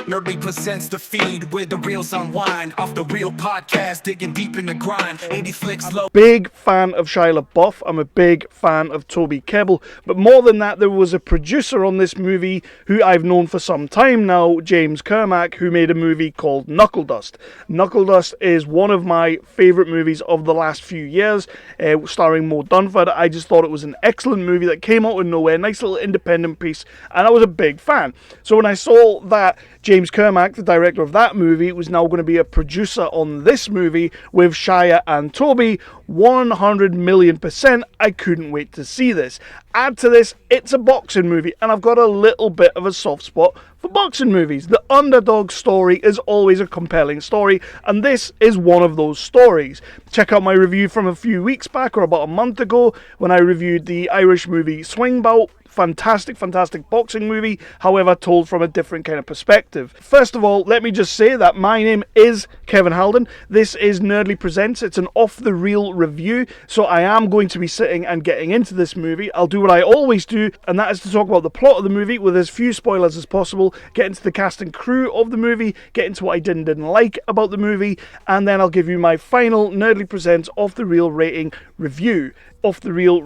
Nerdly presents the feed where the reels unwind. Off the real podcast, digging deep in the grind. 80 flicks low. Big fan of Shia LaBeouf. I'm a big fan of Toby Kebbell. But more than that, there was a producer on this movie who I've known for some time now, James Kermack, who made a movie called Knuckle Dust. Knuckle Dust is one of my favourite movies of the last few years, starring Mo Dunford. I just thought it was an excellent movie that came out of nowhere, nice little independent piece, and I was a big fan. So when I saw that James Kermack, the director of that movie, was now going to be a producer on this movie with Shia and Toby, 100,000,000%, I couldn't wait to see this. Add to this, it's a boxing movie, and I've got a little bit of a soft spot for boxing movies. The underdog story is always a compelling story, and this is one of those stories. Check out my review from a few weeks back, or about a month ago, when I reviewed the Irish movie Swing Bout. Fantastic boxing movie, however told from a different kind of perspective. First of all, let me just say that my name is Kevin Halden. This is Nerdly Presents. It's an off-the-reel review, so I am going to be sitting and getting into this movie. I'll do what I always do, and that is to talk about the plot of the movie with as few spoilers as possible, get into the cast and crew of the movie, get into what I did and didn't like about the movie, and then I'll give you my final Nerdly Presents off-the-reel rating review. Off-the-reel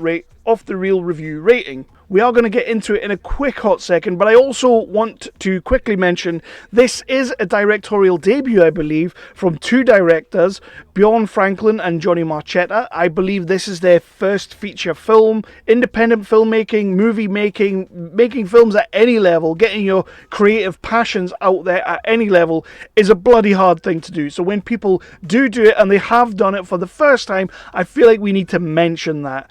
review rating. We are going to get into it in a quick hot second, but I also want to quickly mention this is a directorial debut, I believe, from two directors, Bjorn Franklin and Johnny Marchetta. I believe this is their first feature film. Independent filmmaking, movie making films at any level, getting your creative passions out there at any level is a bloody hard thing to do. So when people do it, and they have done it for the first time, I feel like we need to mention that.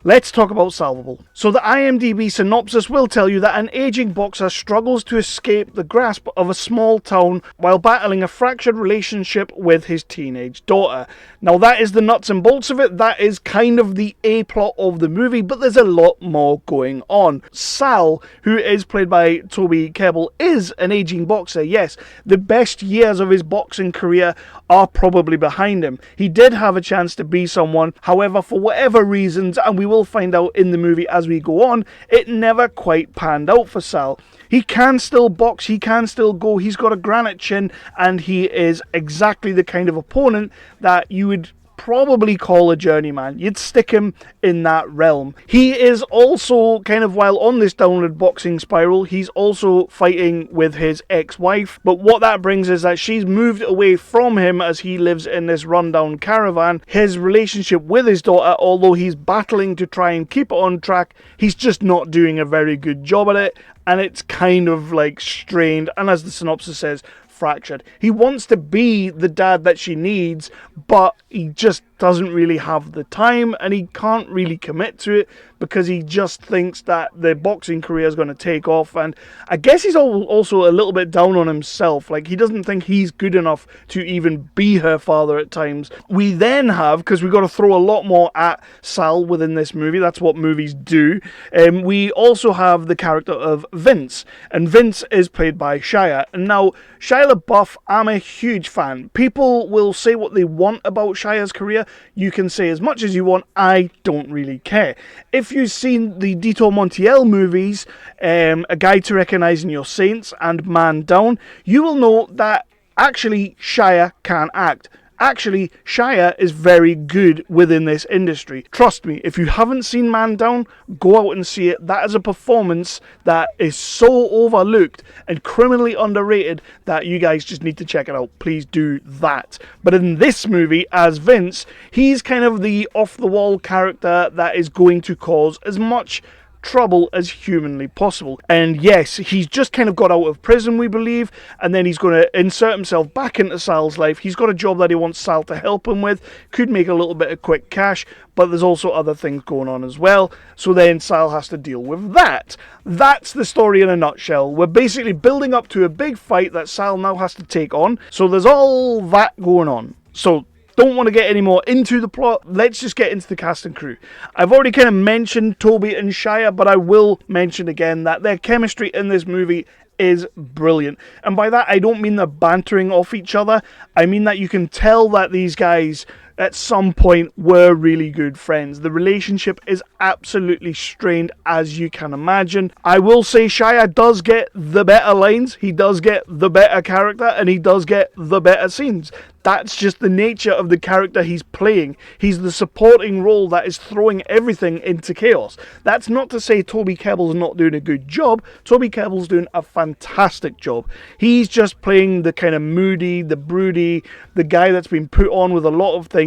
Let's talk about Salvable. So the IMDb synopsis will tell you that an aging boxer struggles to escape the grasp of a small town while battling a fractured relationship with his teenage daughter. Now that is the nuts and bolts of it. That is kind of the A-plot of the movie, but there's a lot more going on. Sal, who is played by Toby Kebbell, is an aging boxer, yes. The best years of his boxing career are probably behind him. He did have a chance to be someone, however, for whatever reasons, and we will find out in the movie as we go on, it never quite panned out for Sal. He can still box, he can still go, he's got a granite chin, and he is exactly the kind of opponent that you would probably call a journeyman. You'd stick him in that realm. He is also kind of, while on this downward boxing spiral, he's also fighting with his ex-wife, but what that brings is that she's moved away from him as he lives in this rundown caravan. His relationship with his daughter, although he's battling to try and keep it on track, he's just not doing a very good job at it, and it's kind of like strained, and as the synopsis says, fractured. He wants to be the dad that she needs, but he just doesn't really have the time, and he can't really commit to it because he just thinks that the boxing career is going to take off, and I guess he's also a little bit down on himself. Like, he doesn't think he's good enough to even be her father at times. We then have, because we've got to throw a lot more at Sal within this movie, that's what movies do, we also have the character of Vince, and Vince is played by Shia. And now, Shia LaBeouf, I'm a huge fan. People will say what they want about Shia's career. You can say as much as you want, I don't really care. If you've seen the Dito Montiel movies, A Guide to Recognizing Your Saints and Man Down, you will know that actually Shia can act. Actually, Shia is very good within this industry. Trust me, if you haven't seen Man Down, go out and see it. That is a performance that is so overlooked and criminally underrated that you guys just need to check it out. Please do that. But in this movie, as Vince, he's kind of the off-the-wall character that is going to cause as much trouble as humanly possible. And yes, he's just kind of got out of prison, we believe, and then he's going to insert himself back into Sal's life. He's got a job that he wants Sal to help him with, could make a little bit of quick cash, but there's also other things going on as well, so then Sal has to deal with that. That's the story in a nutshell. We're basically building up to a big fight that Sal now has to take on, so there's all that going on. So don't want to get any more into the plot. Let's just get into the cast and crew. I've already kind of mentioned Toby and Shia, but I will mention again that their chemistry in this movie is brilliant. And by that, I don't mean they're bantering off each other. I mean that you can tell that these guys at some point were really good friends. The relationship is absolutely strained, as you can imagine. I will say Shia does get the better lines, he does get the better character, and he does get the better scenes. That's just the nature of the character he's playing. He's the supporting role that is throwing everything into chaos. That's not to say Toby Kebbell's not doing a good job. Toby Kebbell's doing a fantastic job. He's just playing the kind of moody, the broody, the guy that's been put on with a lot of things.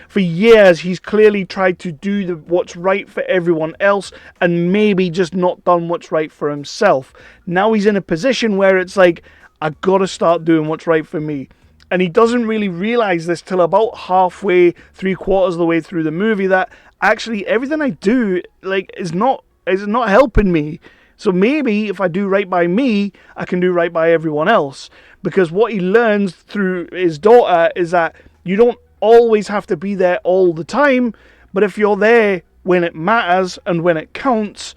For years, he's clearly tried to do what's right for everyone else and maybe just not done what's right for himself. Now he's in a position where it's like, I gotta start doing what's right for me. And he doesn't really realize this till about halfway, 3/4 of the way through the movie, that actually everything I do is not helping me. So maybe if I do right by me, I can do right by everyone else. Because what he learns through his daughter is that you don't always have to be there all the time, but if you're there when it matters and when it counts,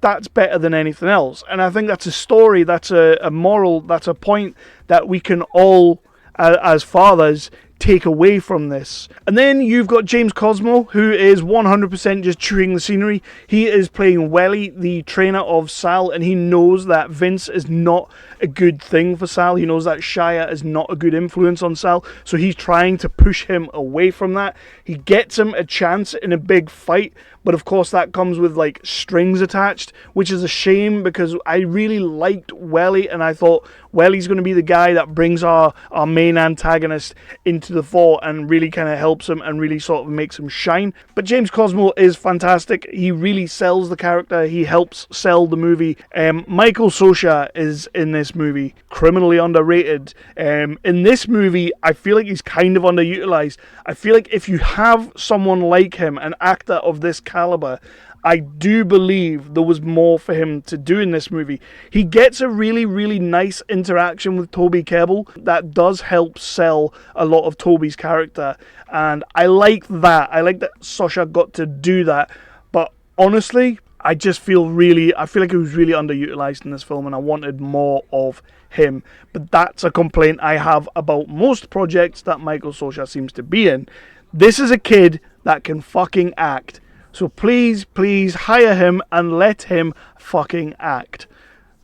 that's better than anything else. And I think that's a story, that's a moral, that's a point that we can all, as fathers, take away from this. And then you've got James Cosmo, who is 100% just chewing the scenery. He is playing Welly, the trainer of Sal, and he knows that Vince is not a good thing for Sal. He knows that Shia is not a good influence on Sal, so he's trying to push him away from that. He gets him a chance in a big fight, but of course that comes with strings attached, which is a shame because I really liked Welly, and I thought Welly's going to be the guy that brings our main antagonist into the fore and really kind of helps him and really sort of makes him shine. But James Cosmo is fantastic. He really sells the character. He helps sell the movie. Michael Socha is in this movie, criminally underrated. In this movie, I feel like he's kind of underutilized. I feel like if you have someone like him, an actor of this caliber, I do believe there was more for him to do in this movie. He gets a really, really nice interaction with Toby Kebbell that does help sell a lot of Toby's character, and I like that. I like that Socha got to do that, but honestly, I feel like he was really underutilized in this film, and I wanted more of him. But that's a complaint I have about most projects that Michael Socha seems to be in. This is a kid that can fucking act. So please hire him and let him fucking act.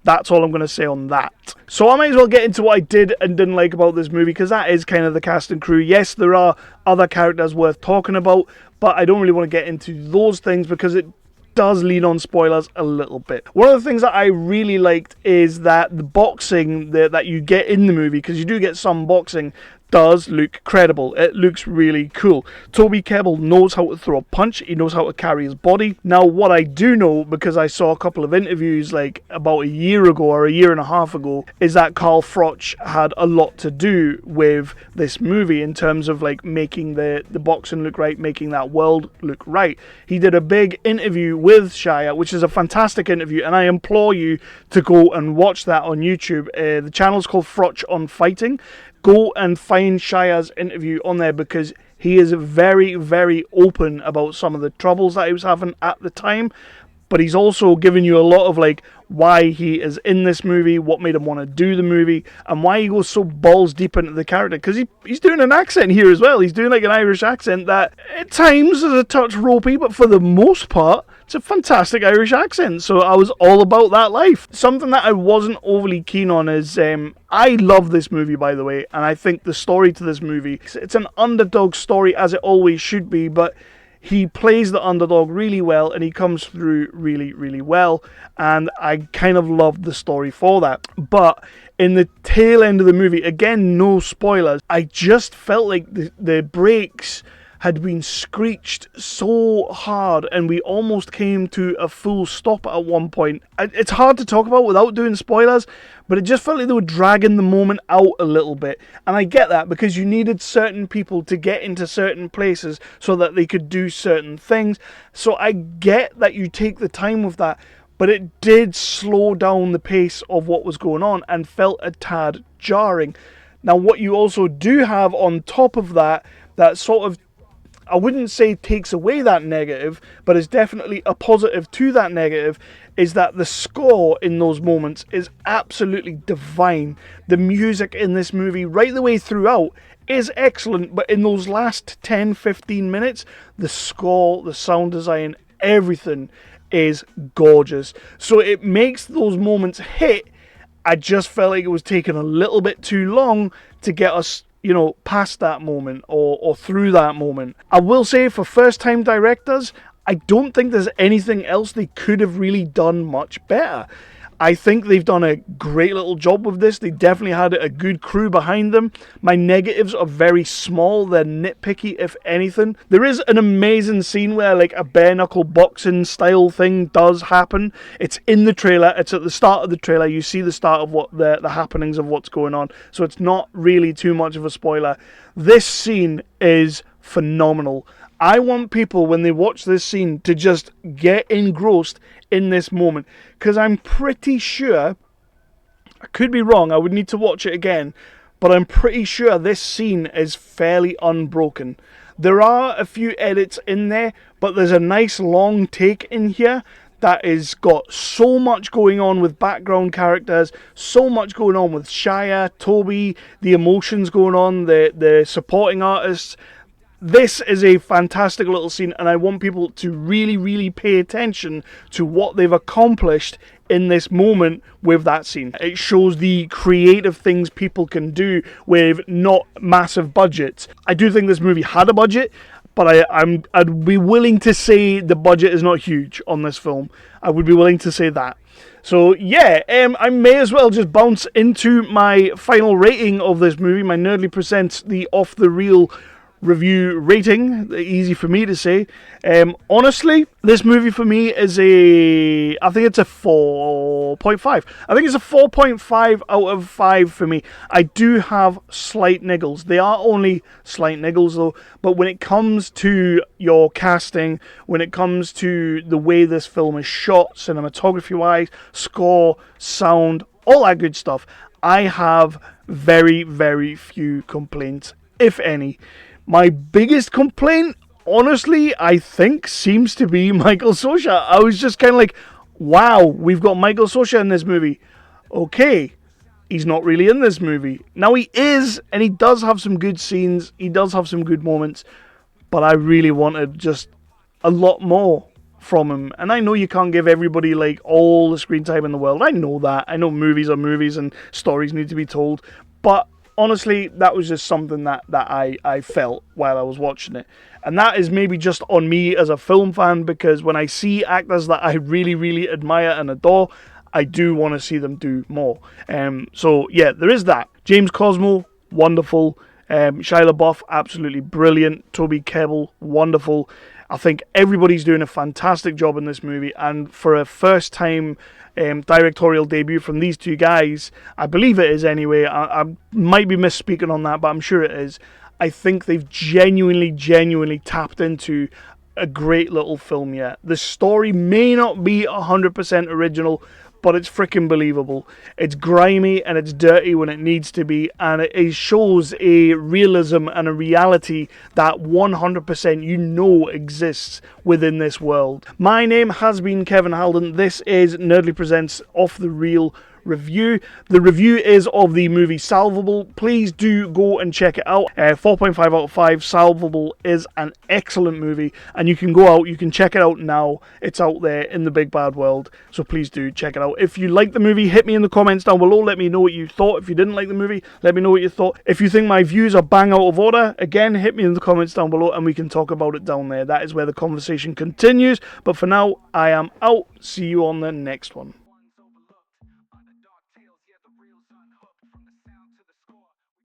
That's all I'm going to say on that. So I might as well get into what I did and didn't like about this movie, because that is kind of the cast and crew. Yes, there are other characters worth talking about, but I don't really want to get into those things because it does lean on spoilers a little bit. One of the things that I really liked is that the boxing that you get in the movie, because you do get some boxing, does look credible. It looks really cool. Toby Kebbell knows how to throw a punch. He knows how to carry his body. Now, what I do know, because I saw a couple of interviews about a year ago or a year and a half ago, is that Carl Froch had a lot to do with this movie in terms of making the boxing look right, making that world look right. He did a big interview with Shia, which is a fantastic interview, and I implore you to go and watch that on YouTube. The channel's called Froch on Fighting. Go and find Shia's interview on there, because he is very, very open about some of the troubles that he was having at the time. But he's also given you a lot of why he is in this movie, what made him want to do the movie, and why he goes so balls deep into the character. Because he's doing an accent here as well. He's doing an Irish accent that at times is a touch ropey, but for the most part, it's a fantastic Irish accent. So I was all about that life. Something that I wasn't overly keen on is, I love this movie, by the way, and I think the story to this movie, it's an underdog story as it always should be, but he plays the underdog really well, and he comes through really, really well, and I kind of loved the story for that. But in the tail end of the movie, again, no spoilers, I just felt like the brakes had been screeched so hard, and we almost came to a full stop at one point. It's hard to talk about without doing spoilers, but it just felt like they were dragging the moment out a little bit. And I get that, because you needed certain people to get into certain places so that they could do certain things. So I get that you take the time with that, but it did slow down the pace of what was going on and felt a tad jarring. Now, what you also do have on top of that, that sort of I wouldn't say takes away that negative, but is definitely a positive to that negative, is that the score in those moments is absolutely divine. The music in this movie, right the way throughout, is excellent, but in those last 10-15 minutes, the score, the sound design, everything is gorgeous. So it makes those moments hit. I just felt like it was taking a little bit too long to get us, past that moment or through that moment. I will say, for first-time directors, I don't think there's anything else they could have really done much better. I think they've done a great little job with this. They definitely had a good crew behind them. My negatives are very small. They're nitpicky, if anything. There is an amazing scene where like a bare knuckle boxing style thing does happen. It's in the trailer. It's at the start of the trailer. You see the start of what the happenings of what's going on. So it's not really too much of a spoiler. This scene is phenomenal. I want people, when they watch this scene, to just get engrossed in this moment. Because I'm pretty sure, I could be wrong, I would need to watch it again, but I'm pretty sure this scene is fairly unbroken. There are a few edits in there, but there's a nice long take in here that has got so much going on with background characters, so much going on with Shia, Toby, the emotions going on, the supporting artists. This is a fantastic little scene, and I want people to really, really pay attention to what they've accomplished in this moment with that scene. It shows the creative things people can do with not massive budgets. I do think this movie had a budget, but I'd be willing to say the budget is not huge on this film. I would be willing to say that. So yeah, I may as well just bounce into my final rating of this movie. My Nerdly Presents the Off the Reel review rating. Easy for me to say. Honestly, this movie for me is I think it's a 4.5. I think it's a 4.5 out of 5 for me. I do have slight niggles. They are only slight niggles though, but when it comes to your casting, when it comes to the way this film is shot, cinematography wise, score, sound, all that good stuff, I have very, very few complaints, if any. My biggest complaint, honestly, I think seems to be Michael Socha. I was just kind of like, wow, we've got Michael Socha in this movie. Okay, he's not really in this movie. Now he is, and he does have some good scenes. He does have some good moments, but I really wanted just a lot more from him. And I know you can't give everybody like all the screen time in the world. I know that. I know movies are movies and stories need to be told, but honestly, that was just something that I felt while I was watching it. And that is maybe just on me as a film fan, because when I see actors that I really, really admire and adore, I do want to see them do more. So, yeah, there is that. James Cosmo, wonderful. Shia LaBeouf, absolutely brilliant. Toby Kebbell, wonderful. I think everybody's doing a fantastic job in this movie. And for a first-time directorial debut from these two guys, I believe it is anyway, I might be misspeaking on that, but I'm sure it is. I think they've genuinely tapped into a great little film yet. The story may not be 100% original, but it's freaking believable. It's grimy and it's dirty when it needs to be, and it shows a realism and a reality that 100% exists within this world. My name has been Kevin Halden. This is Nerdly Presents Off the Reel review. The review is of the movie Salvable. Please do go and check it out. 4.5 out of 5. Salvable is an excellent movie, and you can go out, you can check it out now. It's out there in the big bad world, so please do check it out. If you like the movie, hit me in the comments down below. Let me know what you thought. If you didn't like the movie, let me know what you thought. If you think my views are bang out of order, again, hit me in the comments down below and we can talk about it down there. That is where the conversation continues. But for now, I am out. See you on the next one.